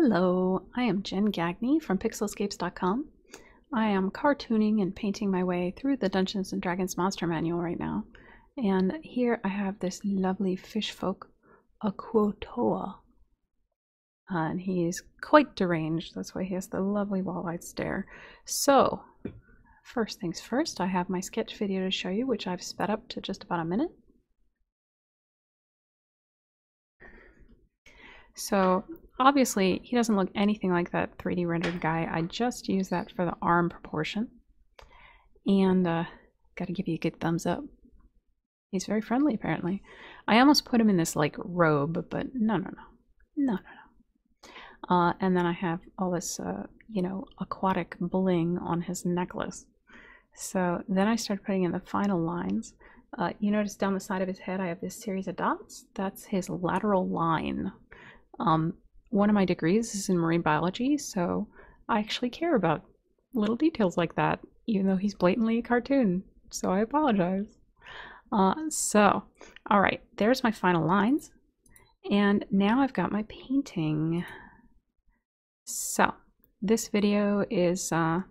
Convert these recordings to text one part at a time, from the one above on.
Hello, I am Jen Gagney from pixelscapes.com. I am cartooning and painting my way through the Dungeons & Dragons Monster Manual right now. And here I have this lovely fish folk, a Kuo-Toa. And he's quite deranged, that's why he has the lovely wall-eyed stare. So, first things first, I have my sketch video to show you, which I've sped up to just about a minute. So obviously he doesn't look anything like that 3D rendered guy. I just used that for the arm proportion. And gotta give you a good thumbs up. He's very friendly apparently. I almost put him in this like robe, but no. And then I have all this aquatic bling on his necklace. So then I started putting in the final lines. You notice down the side of his head I have this series of dots. That's his lateral line. One of my degrees is in marine biology, so I actually care about little details like that, even though he's blatantly a cartoon, so I apologize. Alright, there's my final lines, and now I've got my painting. So, this video is a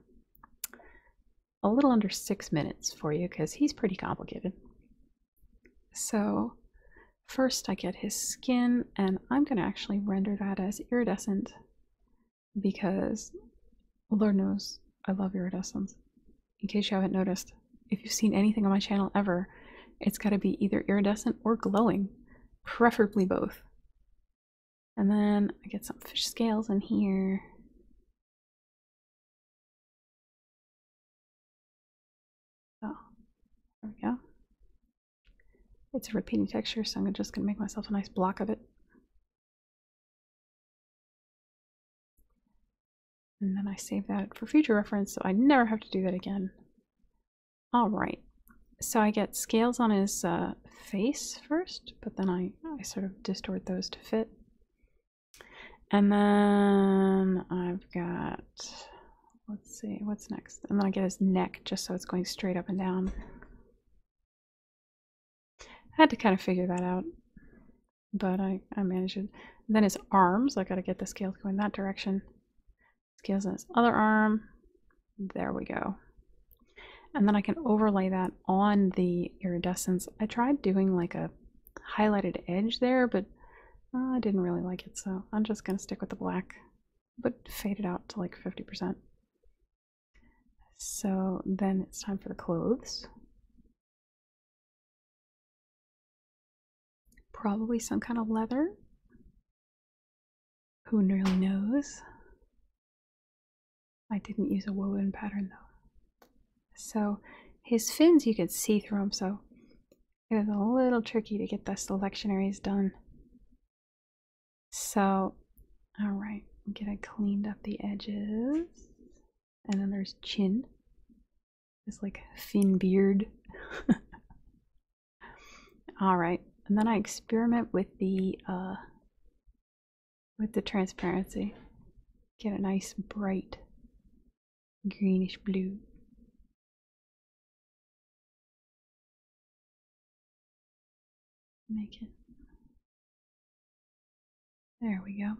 little under 6 minutes for you, because he's pretty complicated. So, first I get his skin, and I'm going to actually render that as iridescent because Lord knows I love iridescence. In case you haven't noticed, if you've seen anything on my channel ever, it's got to be either iridescent or glowing, preferably both. And then I get some fish scales in here. Oh, there we go. It's a repeating texture, so I'm just going to make myself a nice block of it. And then I save that for future reference, so I never have to do that again. Alright, so I get scales on his face first, but then I sort of distort those to fit. And then I've got, let's see, what's next? And then I get his neck, just so it's going straight up and down. I had to kind of figure that out, but I managed it. And then his arms, I gotta get the scales going that direction. Scales on his other arm. There we go. And then I can overlay that on the iridescence. I tried doing like a highlighted edge there, but I didn't really like it, so I'm just gonna stick with the black, but fade it out to like 50%. So then it's time for the clothes. Probably some kind of leather. Who really knows? I didn't use a woven pattern though. So his fins, you could see through them, so it was a little tricky to get the selection areas done. So, alright, I cleaned up the edges. And then there's chin. It's like fin beard. Alright. And then I experiment with the transparency. Get a nice bright greenish blue. Make it. There we go.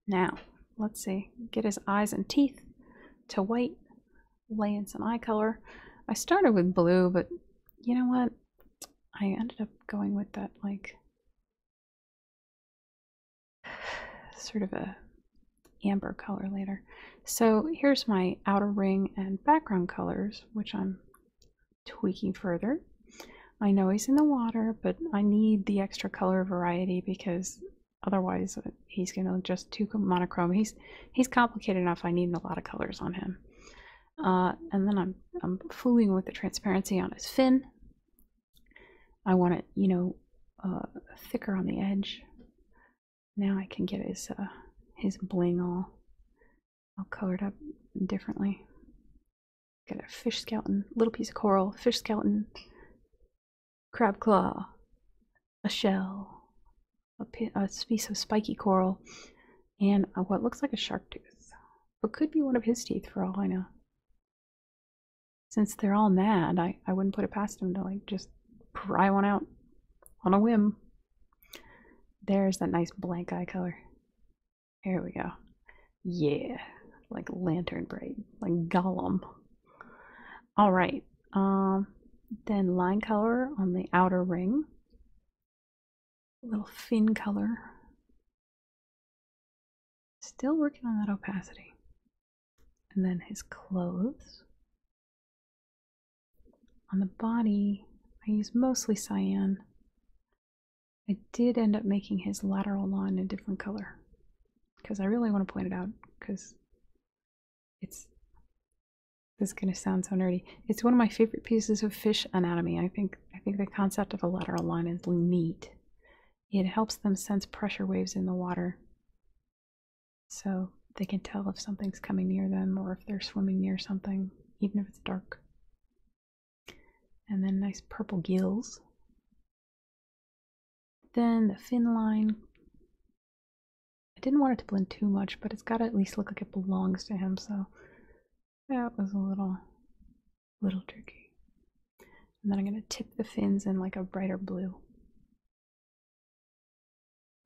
Now, let's see. Get his eyes and teeth to white. Lay in some eye color. I started with blue, but you know what? I ended up going with that like sort of a amber color later. So here's my outer ring and background colors, which I'm tweaking further. I know he's in the water, but I need the extra color variety because otherwise he's gonna look just too monochrome. He's complicated enough. I need a lot of colors on him. And then I'm fooling with the transparency on his fin. I want it, you know, thicker on the edge. Now I can get his bling all colored up differently. Got a fish skeleton, little piece of coral, fish skeleton, crab claw, a shell, a piece of spiky coral, and what looks like a shark tooth, but could be one of his teeth for all I know. Since they're all mad, I wouldn't put it past him to like just pry one out on a whim. There's that nice blank eye color. Here we go. Yeah, like lantern bright, like Gollum. All right. Then line color on the outer ring. A little fin color. Still working on that opacity. And then his clothes. On the body, I use mostly cyan. I did end up making his lateral line a different color because I really want to point it out because this is going to sound so nerdy. It's one of my favorite pieces of fish anatomy. I think the concept of a lateral line is neat. It helps them sense pressure waves in the water so they can tell if something's coming near them or if they're swimming near something, even if it's dark. And then nice purple gills. Then the fin line. I didn't want it to blend too much, but it's got to at least look like it belongs to him, so that was a little tricky. And then I'm going to tip the fins in like a brighter blue.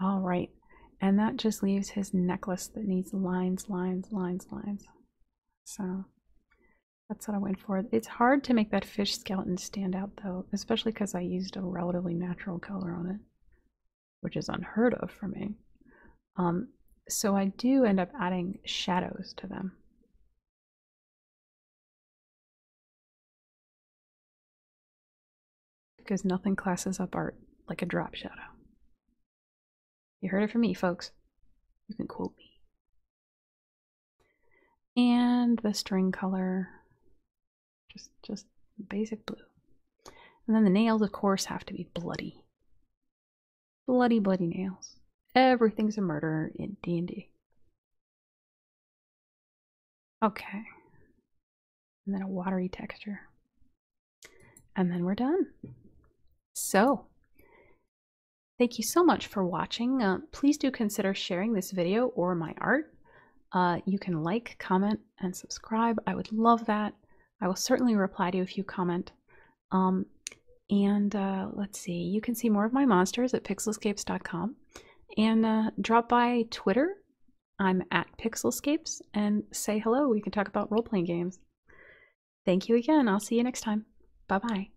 All right, and that just leaves his necklace that needs lines, lines, lines, lines. So that's what I went for. It's hard to make that fish skeleton stand out though, especially because I used a relatively natural color on it, which is unheard of for me. So I do end up adding shadows to them. Because nothing classes up art like a drop shadow. You heard it from me, folks. You can quote me. And the string color, just basic blue. And then the nails, of course, have to be bloody. Bloody, bloody nails. Everything's a murder in D&D. Okay. And then a watery texture. And then we're done. So, thank you so much for watching. Please do consider sharing this video or my art. You can like, comment, and subscribe. I would love that. I will certainly reply to you if you comment. Let's see. You can see more of my monsters at pixelscapes.com. And drop by Twitter. I'm at Pixel Scapes. And say hello. We can talk about role-playing games. Thank you again. I'll see you next time. Bye-bye.